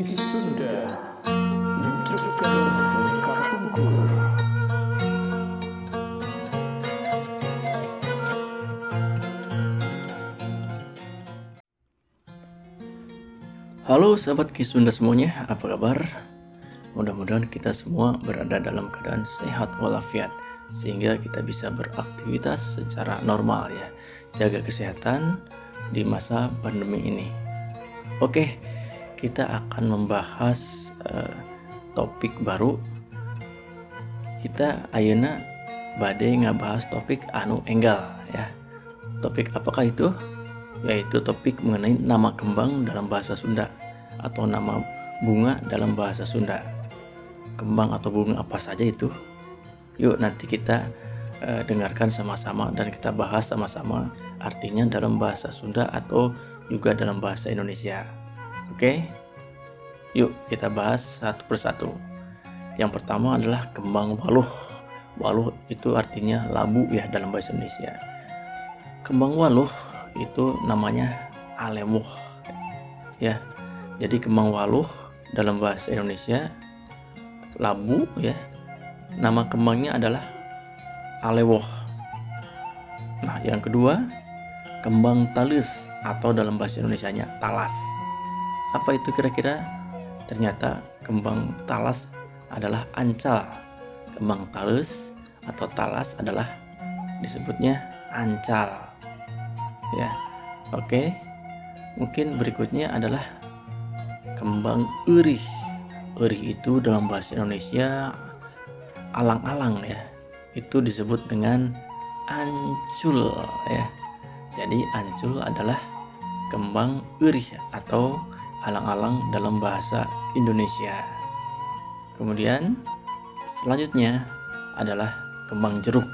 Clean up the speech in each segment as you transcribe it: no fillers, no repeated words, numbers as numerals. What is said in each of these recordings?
Kis Sunda menunjukkan kampungku. Halo sahabat Kis Sunda semuanya, apa kabar? Mudah-mudahan kita semua berada dalam keadaan sehat walafiat sehingga kita bisa beraktivitas secara normal ya. Jaga kesehatan di masa pandemi ini. Oke, kita akan membahas topik baru. Kita ayeuna bade ngabahas topik anu enggal ya. Topik apakah itu? Yaitu topik mengenai nama kembang dalam bahasa Sunda atau nama bunga dalam bahasa Sunda. Kembang atau bunga apa saja itu? Yuk nanti kita dengarkan sama-sama dan kita bahas sama-sama artinya dalam bahasa Sunda atau juga dalam bahasa Indonesia. Oke? Yuk kita bahas satu persatu. Yang pertama adalah kembang waluh. Waluh itu artinya labu ya dalam bahasa Indonesia. Kembang waluh itu namanya alewuh ya. Jadi kembang waluh dalam bahasa Indonesia labu ya. Nama kembangnya adalah alewuh. Nah, yang kedua kembang talus atau dalam bahasa Indonesianya talas. Apa itu kira-kira? Ternyata kembang talas adalah ancal. Kembang talus atau talas adalah disebutnya ancal. Ya, oke. Mungkin berikutnya adalah kembang eurih. Eurih itu dalam bahasa Indonesia alang-alang ya. Itu disebut dengan ancul ya. Jadi ancul adalah kembang eurih atau alang-alang dalam bahasa Indonesia. Kemudian selanjutnya adalah kembang jeruk.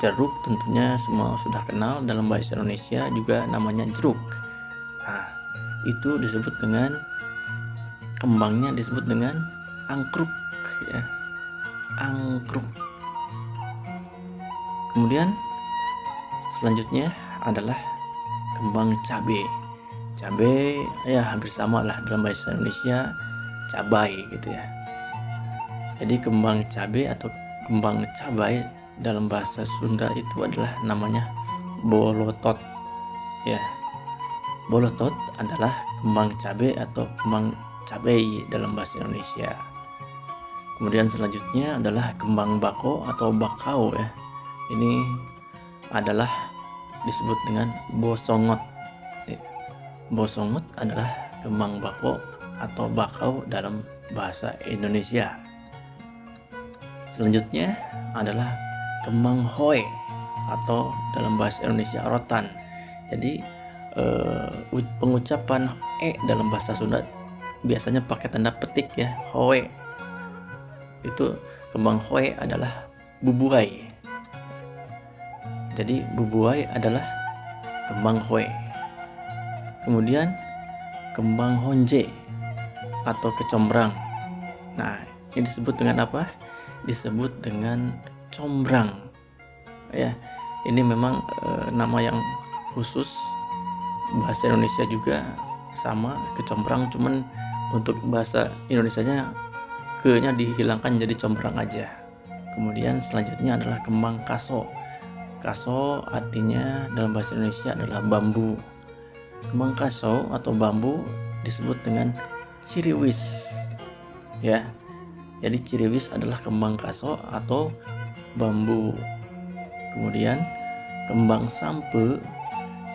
Jeruk tentunya semua sudah kenal dalam bahasa Indonesia juga namanya jeruk. Nah, itu disebut dengan kembangnya disebut dengan angkruk ya. Angkruk. Kemudian selanjutnya adalah kembang cabe. Cabe ya hampir sama lah dalam bahasa Indonesia cabai gitu ya. Jadi kembang cabe atau kembang cabai dalam bahasa Sunda itu adalah namanya bolotot ya. Bolotot adalah kembang cabai atau kembang cabai dalam bahasa Indonesia. Kemudian selanjutnya adalah kembang bako atau bakau ya. Ini adalah disebut dengan bosongot. Bosongot adalah kembang bako atau bakau dalam bahasa Indonesia. Selanjutnya adalah kembang hoe atau dalam bahasa Indonesia rotan. Jadi pengucapan dalam bahasa Sunda biasanya pakai tanda petik ya, hoe. Itu kembang hoe adalah bubuai. Jadi bubuai adalah kembang hoe. Kemudian kembang honje atau kecombrang. Nah, ini disebut dengan apa? Disebut dengan combrang ya. Ini memang nama yang khusus bahasa Indonesia juga sama kecombrang, cuman untuk bahasa Indonesianya ke-nya dihilangkan jadi combrang aja. Kemudian selanjutnya adalah kembang kaso. Kaso artinya dalam bahasa Indonesia adalah bambu. Kembang kaso atau bambu disebut dengan ciriwis ya. Jadi ciriwis adalah kembang kaso atau bambu. Kemudian kembang sampe.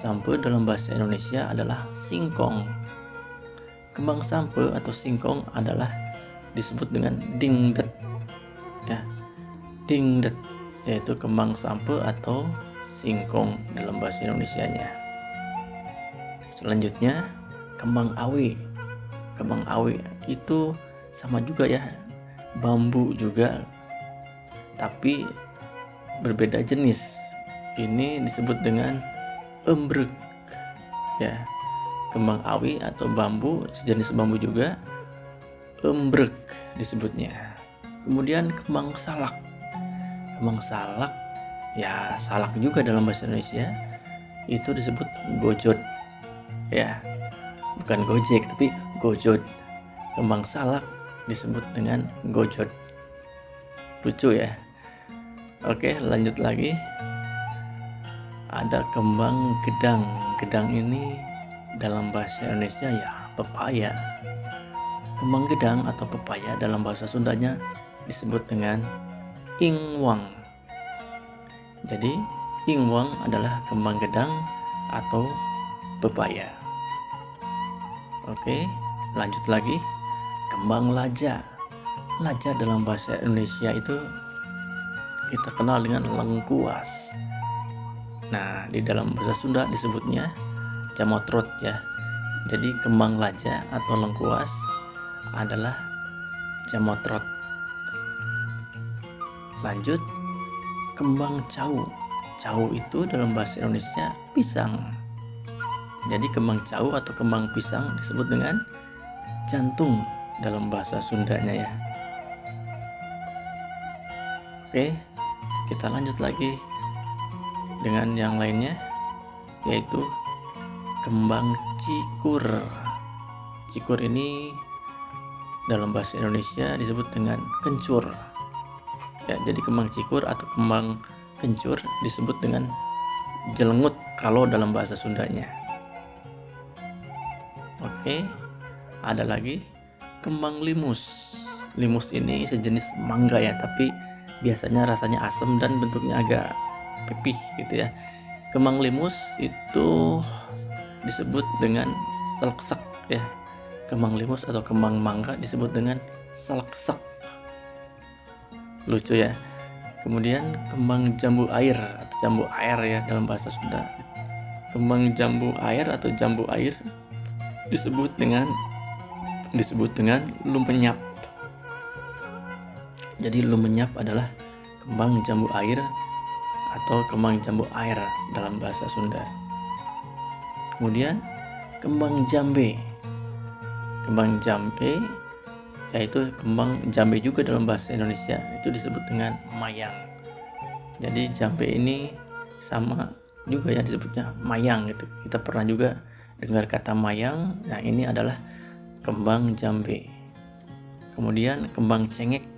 Sampe dalam bahasa Indonesia adalah singkong. Kembang sampe atau singkong adalah disebut dengan dingdet ya. Dingdet yaitu kembang sampe atau singkong dalam bahasa Indonesianya. Selanjutnya kembang awi. Kembang awi itu sama juga ya, bambu juga tapi berbeda jenis. Ini disebut dengan embrek ya. Kembang awi atau bambu sejenis bambu juga, embrek disebutnya. Kemudian kembang salak. Kembang salak ya, salak juga dalam bahasa Indonesia itu disebut gojod ya. Bukan gojek tapi gojod. kembang salak disebut dengan gojot. Lucu ya. Oke, lanjut lagi. Ada kembang gedang. Gedang ini dalam bahasa Indonesia ya pepaya. Kembang gedang atau pepaya dalam bahasa Sundanya disebut dengan ingwang. Jadi ingwang adalah kembang gedang atau pepaya. Oke, lanjut lagi. Kembang laja. Laja dalam bahasa Indonesia itu kita kenal dengan lengkuas. Nah, di dalam bahasa Sunda disebutnya jamotrot ya. Jadi kembang laja atau lengkuas adalah jamotrot. Lanjut, kembang cau. Cau itu dalam bahasa Indonesia pisang. Jadi kembang cau atau kembang pisang disebut dengan jantung dalam bahasa Sundanya ya. Oke, kita lanjut lagi dengan yang lainnya, yaitu kembang cikur. Cikur ini dalam bahasa Indonesia disebut dengan kencur. Ya, jadi kembang cikur atau kembang kencur disebut dengan jelengut kalau dalam bahasa Sundanya. Oke, ada lagi kembang limus. Limus ini sejenis mangga ya, tapi biasanya rasanya asam dan bentuknya agak pipih gitu ya. Kembang limus itu disebut dengan seleksek ya. Kembang limus atau kembang mangga disebut dengan seleksek. Lucu ya. Kemudian kembang jambu air atau jambu air ya dalam bahasa Sunda. Kembang jambu air atau jambu air disebut dengan lumenyap. Jadi lumenyap adalah kembang jambu air atau kembang jambu air dalam bahasa Sunda. Kemudian kembang jambe. Kembang jambe yaitu kembang jambe juga dalam bahasa Indonesia itu disebut dengan mayang. Jadi jambe ini sama juga ya disebutnya mayang gitu. Kita pernah juga dengar kata mayang. Nah, ini adalah kembang jambe. Kemudian kembang cengek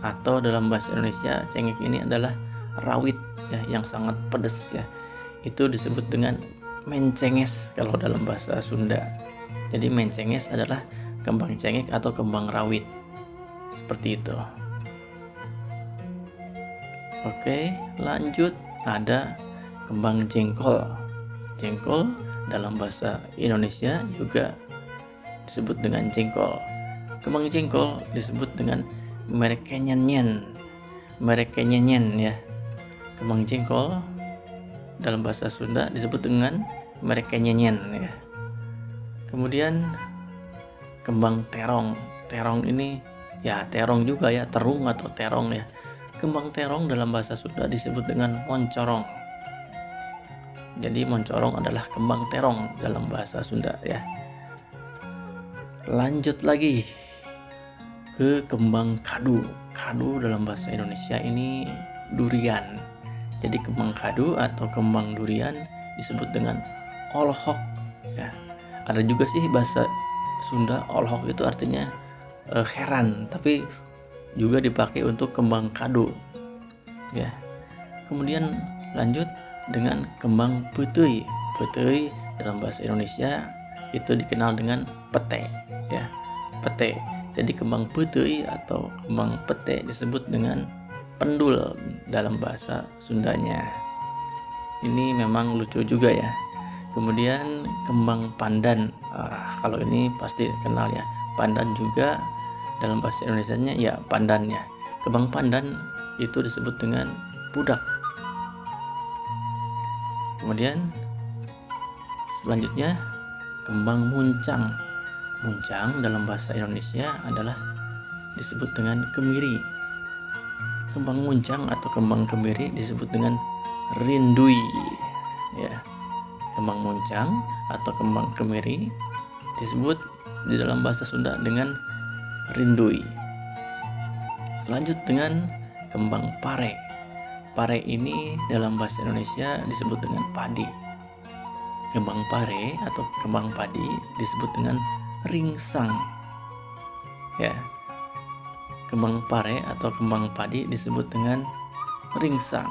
atau dalam bahasa Indonesia cengek ini adalah rawit ya yang sangat pedas ya. Itu disebut dengan mencenges kalau dalam bahasa Sunda. Jadi mencenges adalah kembang cengek atau kembang rawit. Seperti itu. Oke, lanjut ada kembang jengkol. Jengkol dalam bahasa Indonesia juga disebut dengan jengkol. Kembang jengkol disebut dengan merekenyenyen ya. Kembang jengkol dalam bahasa Sunda disebut dengan merekenyenyen ya. Kemudian kembang terong. Terong ini ya terong juga ya, terung atau terong ya. Kembang terong dalam bahasa Sunda disebut dengan moncorong. Jadi moncorong adalah kembang terong dalam bahasa Sunda ya. Lanjut lagi ke kembang kadu. Kadu dalam bahasa Indonesia ini durian. Jadi kembang kadu atau kembang durian disebut dengan olhok ya. Ada juga sih bahasa Sunda olhok itu artinya heran, tapi juga dipakai untuk kembang kadu ya. Kemudian lanjut dengan kembang putih. Putih dalam bahasa Indonesia itu dikenal dengan pete ya. Pete. Jadi kembang putih atau kembang pete disebut dengan pendul dalam bahasa Sundanya. Ini memang lucu juga ya. Kemudian kembang pandan. Kalau ini pasti kenal ya. Pandan juga dalam bahasa Indonesianya ya pandan ya. Kembang pandan itu disebut dengan pudak. Kemudian selanjutnya kembang muncang. Muncang dalam bahasa Indonesia adalah disebut dengan kemiri. Kembang muncang atau kembang kemiri disebut dengan rindui ya. Kembang muncang atau kembang kemiri disebut di dalam bahasa Sunda dengan rindui. Lanjut dengan kembang pare. Pare ini dalam bahasa Indonesia disebut dengan padi. Kembang pare atau kembang padi disebut dengan ringsang. ya. Kembang pare atau kembang padi disebut dengan ringsang.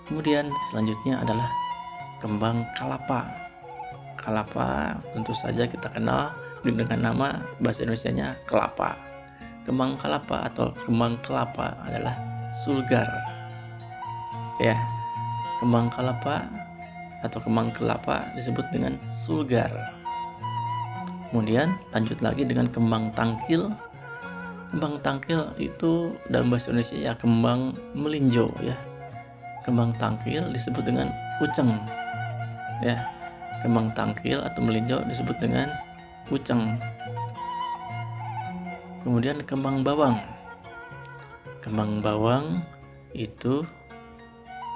Kemudian selanjutnya adalah kembang kalapa. Kalapa tentu saja kita kenal dengan nama bahasa Indonesianya kelapa. Kembang kalapa atau kembang kelapa adalah sulgar. Ya, kembang kalapa atau kembang kelapa disebut dengan sulgar. Kemudian lanjut lagi dengan kembang tangkil. Kembang tangkil itu dalam bahasa Indonesia ya kembang melinjo ya. Kembang tangkil disebut dengan uceng. Ya. Kembang tangkil atau melinjo disebut dengan uceng. Kemudian kembang bawang. Kembang bawang itu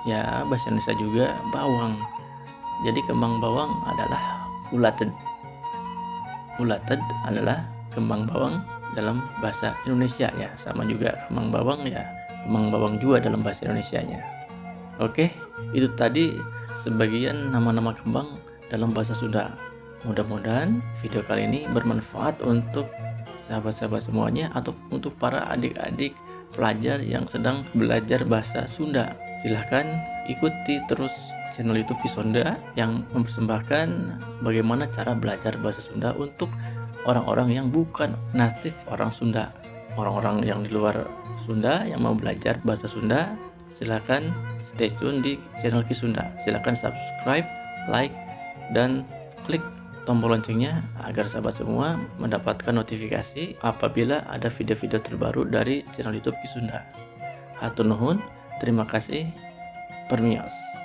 ya bahasa Indonesia juga bawang. Jadi kembang bawang adalah ulated. Ulated adalah kembang bawang dalam bahasa Indonesia ya, sama juga kembang bawang ya, kembang bawang juga dalam bahasa Indonesianya. Oke, itu tadi sebagian nama-nama kembang dalam bahasa Sunda. Mudah-mudahan video kali ini bermanfaat untuk sahabat-sahabat semuanya atau untuk para adik-adik pelajar yang sedang belajar bahasa Sunda. Silahkan ikuti terus channel YouTube Kisonda yang mempersembahkan bagaimana cara belajar bahasa Sunda untuk orang-orang yang bukan natif orang Sunda. Orang-orang yang di luar Sunda yang mau belajar bahasa Sunda, silakan stay tune di channel Kisunda. Silakan subscribe, like, dan klik tombol loncengnya agar sahabat semua mendapatkan notifikasi apabila ada video-video terbaru dari channel YouTube Kisunda. Hatur nuhun, terima kasih, permios.